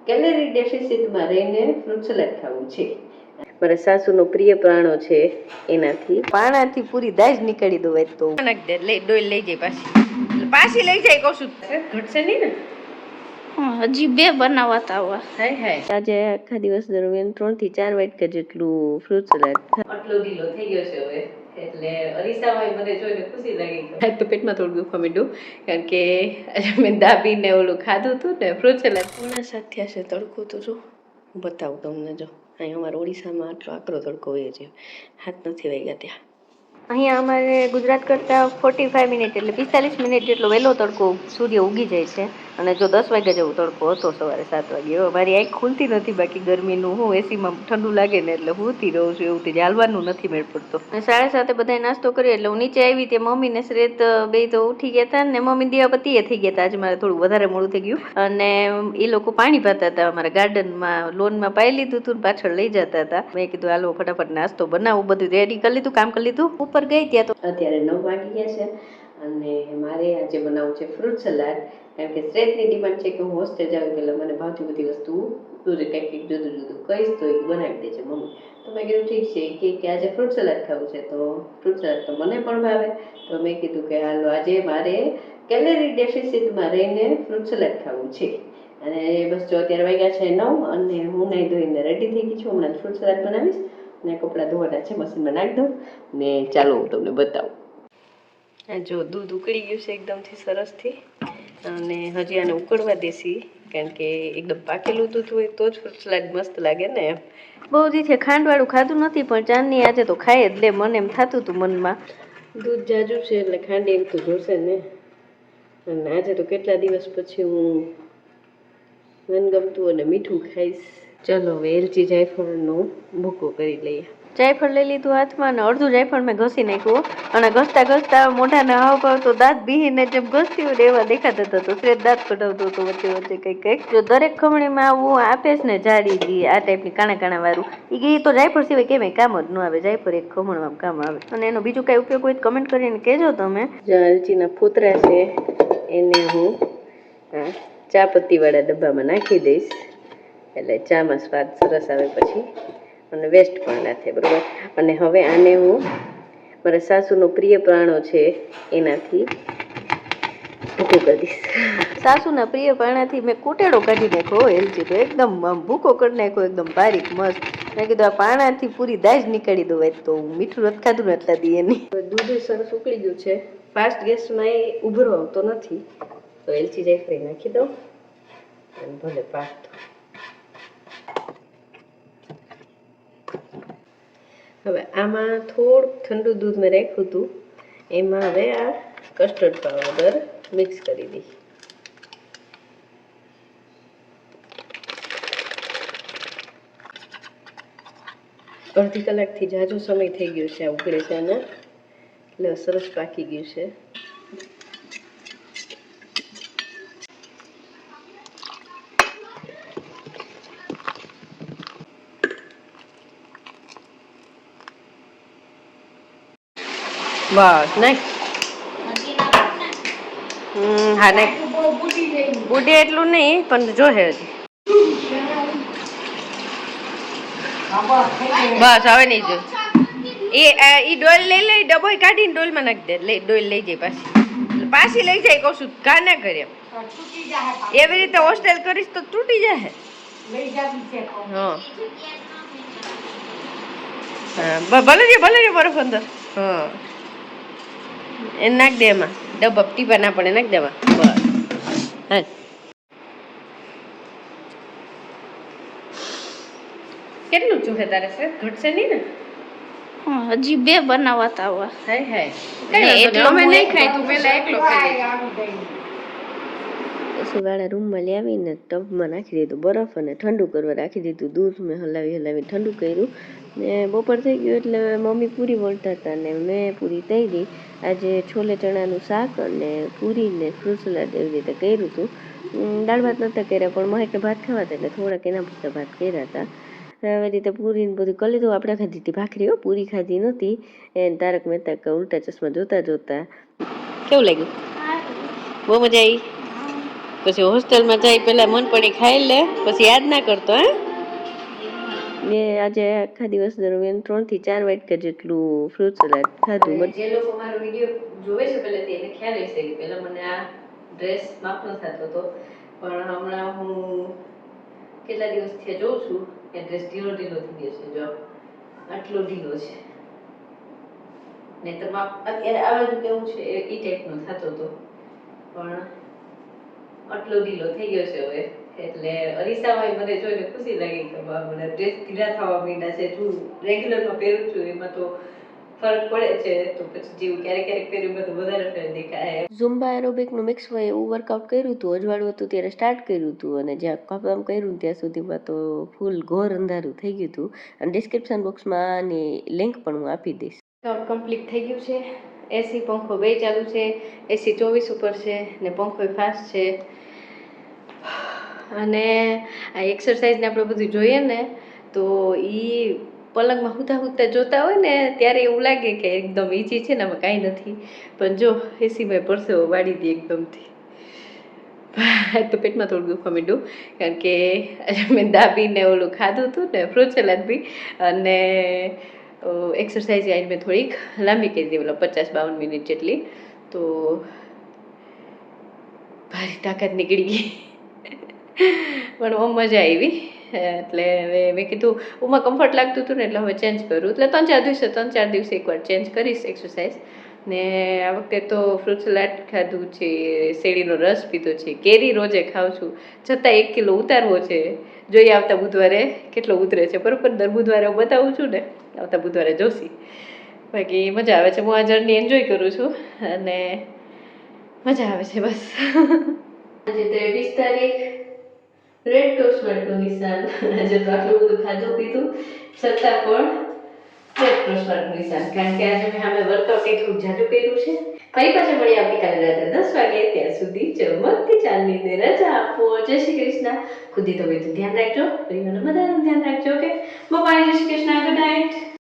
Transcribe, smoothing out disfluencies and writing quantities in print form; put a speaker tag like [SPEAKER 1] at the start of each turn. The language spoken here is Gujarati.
[SPEAKER 1] કેલરી ડેફિસિટમાં રહીને ફ્રૂટ સલાડ ખાવું છે. મારા સાસુનો પ્રિય પ્રાણો છે એનાથી પાણાથી પૂરી દાજ નીકળી દો તો નાખ દે લઈ ડોલ લઈ જાય પાછી લઈ જાય કહું છું ઘટશે નહીં ને.
[SPEAKER 2] હજી 2 બનાવતા હોય.
[SPEAKER 1] હાય હાય આજે આખા દિવસ દરમિયાન 3 થી 4 વાટકા જેટલું ફ્રૂટ સલાડ આટલો ઢીલો થઈ ગયો છે હવે એટલે અરીસામાં મને જોઈને ખુશી લાગી. તો પેટમાં થોડું દુખવા માંડ્યું કારણ કે મેં દાબીને ઓલું ખાધું હતું ને ફ્રૂટ સલાડ. પૂર્ણ સાથ્યા છે તડકો તો જો હું બતાવું તમને. જો અહીં અમારા ઓડિશામાં આટલો આકરો તડકો હોય છે, હાથ નથી વાગ્યા ત્યાં. અહીંયા અમારે ગુજરાત કરતાં 45 મિનિટ એટલે 45 મિનિટ જેટલો વહેલો તડકો સૂર્ય ઉગી જાય છે. અને જો 10 વાગ્યા જેવો તડકો હતો સવારે 7 વાગે. મારી આંખ ખુલતી નથી, બાકી ગરમીનું હું એસીમાં ઠંડુ લાગે ને એટલે હુંતી રહું છું, એવું થઈ હાલવાનું નથી મેળ પડતો. 7:30 બધાએ નાસ્તો કર્યો એટલે હું નીચે આવી તે મમ્મી ને શ્રેત બે તો ઉઠી ગયા હતા ને મમ્મી દીવાબત્તી થઈ ગયા હતા. આજે મારે થોડું વધારે મોડું થઈ ગયું અને એ લોકો પાણી પાતા હતા અમારા ગાર્ડનમાં, લોનમાં પાઈ લીધું હતું ને પાછળ લઈ જતા હતા. મેં કીધું હાલો ફટાફટ નાસ્તો બનાવું, બધું રેડી કરી લીધું, કામ કરી લીધું. ઉપર ગઈ ત્યાં તો અત્યારે 9 વાગી ગયા છે અને મારે આજે બનાવવું છે ફ્રૂટ સલાડ. કારણ કે શ્રેતની ડિમાન્ડ છે કે હું હોસ્ટેલ જાઉં એટલે મને ભાવતી બધી વસ્તુ કંઈક જુદું જુદું કહીશ તો એ બનાવી દે છે મમ્મી. તો મેં કીધું ઠીક છે કે આજે ફ્રૂટ સલાડ ખાવું છે તો ફ્રૂટ સલાડ તો મને પણ ભાવે. તો મેં કીધું કે હાલો આજે મારે કેલરી ડેફિસિટમાં રહીને ફ્રૂટ સલાડ ખાવું છે. અને બસ જો અત્યારે વાગ્યા છે 9 અને હું નહીં ધોઈને રેડી થઈ ગઈ છું. હમણાં ફ્રૂટ સલાડ બનાવીશ ને કપડાં ધોવાના છે, મશીનમાં નાખી દઉં ને ચાલો હું તમને બતાવું. જો દૂધ ઉકળી ગયું છે એકદમથી સરસથી અને હજી આને ઉકળવા દેશી, કારણ કે એકદમ પાકેલું દૂધ હોય તો જ ફ્રૂટ સલાડ મસ્ત લાગે ને. બહુ દીથી ખાંડવાળું ખાધું નથી પણ ચાંદની આજે તો ખાય જ લે, મને એમ થતું હતું મનમાં. દૂધ જાજુ છે એટલે ખાંડ એમ તો જોશે ને. અને આજે તો કેટલા દિવસ પછી હું મનગમતું અને મીઠું ખાઈશ. ચલો હવે એલચી જાયફળનો ભૂકો કરી લઈએ. જાયફળ લઈ લીધું હાથમાં અને અડધું જાયફળ મેં ઘસી નાખ્યું અને ઘસતા ઘસતા મોઢાના હાવભાવ તો દાંત બીહીને જેમ ઘસતી હોય એવા દેખાતા હતા. તો શ્રેત દાંત કઢાવતો હતો વચ્ચે વચ્ચે કંઈક. જો દરેક ખમણીમાં આવું આપે છે ને જાડી આ ટાઈપની કાણા કાણા વાળું, એ તો જાયફળ સિવાય કેમ કામ જ ન આવે. જાયફળ એક ખમણમાં કામ આવે. અને એનો બીજું કાંઈ ઉપયોગ હોય તો કમેન્ટ કરીને કહેજો તમે. એલચીના ફોતરા છે એને હું ચા પત્તીવાળા ડબ્બામાં નાખી દઈશ એટલે ચામાં સ્વાદ સરસ આવે પછી અને વેસ્ટ પણ ના થાય, બરાબર. અને હવે આને હું મારા સાસુનો પ્રિય પ્રાણો છે એનાથી ભૂકો કરી દઈશ. સાસુના પ્રિય પ્રાણાથી મેં કૂટેડો કાઢી નાખ્યો એલચી તો એકદમ ભૂકો કરી નાખ્યો એકદમ બારીક મસ્ત. મેં કીધું આ પાણાથી પૂરી દાજ નીકાળી દો તો મીઠું નથી ખાધું ને એટલા દી એની. દૂધ સરસ ઉકળી ગયું છે, ફાસ્ટ ગેસમાં એ ઉભરો આવતો નથી તો એલચી જાયફળી નાખી દઉં અને ભલે પાકતો. હવે આમાં થોડુંક ઠંડુ દૂધ મેં રાખ્યું હતું, એમાં હવે આ કસ્ટર્ડ પાવડર મિક્સ કરી દઈ. અડધી કલાકથી જાજો સમય થઈ ગયો છે આ ઉકળે છે અને એટલે સરસ પાકી ગયું છે. બસ નાખ. હા નાખ. બુડે એટલું નહીં પણ જો હે હજી. બસ હવે નહીં જો. એ ડોલ લઈ લઈ ડબ્બો કાઢીને ડોલમાં નાખી દે. લઈ ડોલ લઈ જાય પાછી લઈ જાય કહું છું. કા ના કરે એવી રીતે હોસ્ટેલ કરીશ તો તૂટી જાય. હા ભલે બરફ અંદર. હા એ નાખ દે એમાં. ડબ્બા ટીપા ના પડે નાખ દેવા. બસ હા. કેટલું ચૂહે તારે છે? ઘટશે નહીં ને?
[SPEAKER 2] હજી 2 બનાવતા હોય.
[SPEAKER 1] હાય હાય એટલો મેં નહીં ખાઈ, તું પહેલા એકલો ખાઈ. રસોઈવાળા રૂમમાં લાવીને ટબમાં નાખી દીધું બરફ અને ઠંડુ કરવા રાખી દીધું. દૂધ મેં હલાવી ઠંડુ કર્યું ને બપોર થઈ ગયું એટલે મમ્મી પૂરી વળતા હતા ને મેં પૂરી તળી. આજે છોલે ચણાનું શાક અને પૂરી ને ફ્રૂટ સલાડ એવી રીતે કર્યું હતું. દાળ ભાત નહોતા કર્યા પણ મહેકને ભાત ખાવા હતા એટલે થોડાક એના પૂરતા ભાત કર્યા હતા. આવી રીતે પૂરીને બધું કરી લીધું. આપણે ખાધી હતી ભાખરીઓ, પૂરી ખાધી નહોતી. એને તારક મહેતા ઉલ્ટા ચશ્મા જોતા જોતા. કેવું લાગ્યું? બહુ મજા આવી. પછી હોસ્ટેલમાં જાય પહેલા મન પડી ખાઈ લે, પછી યાદ ના કરતો. મેં આજે આખા દિવસ દરમિયાન 3 થી 4 વાટકા જેટલું ફ્રૂટ સલાડ ખાધું. જે લોકો મારો વિડીયો જોવે છે પહેલાથી એને ખ્યાલ હશે કે પહેલા મને આ ડ્રેસ માપનો થતો હતો, પણ હમણાં હું કેટલા દિવસથી જોઉં છું કે ડ્રેસ ઢીલો ઢીલો થઈ ગયો છે. જો આટલો ઢીલો છે, નહીં તો અત્યારે આ બાજુ કેવું છે એ ટાઈપનો થતો હતો, પણ આટલો ઢીલો થઈ ગયો છે હવે. એટલે અરીસામાં મને જોઈને ખુશી લાગી કે મને ડ્રેસ ઢીલા થવા માંડ્યા છે. જો રેગ્યુલરમાં પહેરું છું એમાં તો ફરક પડે છે, તો પછી જેવું ક્યારેક ક્યારેક પહેર્યું બધું વધારે ફેર દેખાય. ઝુમ્બા એરોબિકનું મિક્સ હોય એવું વર્કઆઉટ કર્યું હતું, અજવાળું હતું ત્યારે સ્ટાર્ટ કર્યું હતું, અને જ્યાં કામ કર્યું ત્યાં સુધીમાં તો ફૂલ ઘોર અંધારું થઈ ગયું હતું. અને ડિસ્ક્રિપ્શન બોક્સમાં આની લિંક પણ હું આપી દઈશ. વર્કઆઉટ કમ્પ્લીટ થઈ ગયું છે. એસી પંખો બે ચાલુ છે. એસી 24 ઉપર છે ને પંખો ફાસ્ટ છે. અને આ એક્સરસાઇઝને આપણે બધું જોઈએ ને તો એ પલંગમાં હુતા હુતા જોતા હોય ને ત્યારે એવું લાગે કે એકદમ ઈજી છે ને આમાં કાંઈ નથી, પણ જો એસીમાં પરસેવો વાળી દે એકદમથી. તો પેટમાં થોડું દુખવા માંડ્યું, કારણ કે આજે મેં દાબીને ઓલું ખાધું હતું ને ફ્રૂટ સલાડ બી, અને એક્સરસાઇઝ આવીને મેં થોડીક લાંબી કરી દીધી, મતલબ 50-52 મિનિટ જેટલી. તો ભારી તાકાત નીકળી ગઈ, પણ બહુ મજા આવી. એટલે હવે મેં કીધું ઉમાં કમ્ફર્ટ લાગતું હતું ને એટલે હવે ચેન્જ કરું. એટલે 3-4 દિવસે એકવાર ચેન્જ કરીશ એક્સરસાઇઝ. ને આ વખતે તો ફ્રૂટ સલાડ ખાધું છે, શેરડીનો રસ પીધો છે, કેરી રોજે ખાઉં છું, છતાં 1 કિલો ઉતારવો છે. જોઈએ આવતા બુધવારે કેટલો ઉતરે છે. બરોબર, દર બુધવારે હું બતાવું છું ને, આવતા બુધવારે જોશી. બાકી મજા આવે છે, હું આ જર્ની એન્જોય કરું છું અને મજા આવે છે બસ. આજે 23 તારીખ, રેડ ક્રોસ વર્લ્ડનું નિશાન. આજે તો આટલું બધું ખાધું પીધું છતાં પણ રેડ ક્રોસ વર્લ્ડનું નિશાન, કારણ કે આજે મેં વર્કઆઉટ એટલું જાજુ કર્યું છે. ફરી પાછા મળી આવતીકાલે રાત્રે 10 વાગે. ત્યાં સુધી ચમકતી ચાંદનીને રજા આપો. જય શ્રી કૃષ્ણ. ખુદી તો ધ્યાન રાખજો, પરિવારનું બધાનું ધ્યાન રાખજો. Okay, bye. જય શ્રી કૃષ્ણ. Good night.